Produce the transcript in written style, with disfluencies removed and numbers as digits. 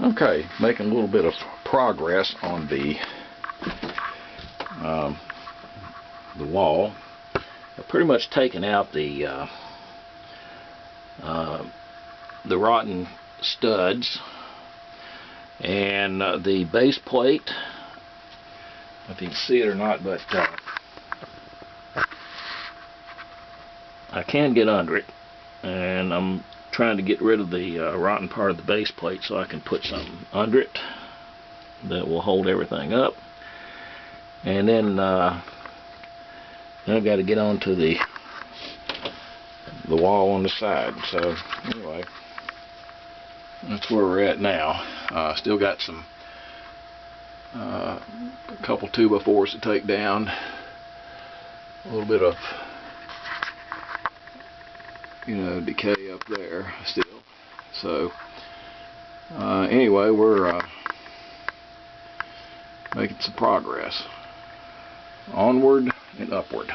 Okay, making a little bit of progress on the wall. I've pretty much taken out the rotten studs and the base plate. If you can see it or not, but I can get under it, and I'm trying to get rid of the rotten part of the base plate so I can put something under it that will hold everything up. And then I've got to get onto the wall on the side. So anyway, that's where we're at now. Still got some a couple 2x4s to take down, a little bit of decay up there still. So anyway, we're making some progress, onward and upward.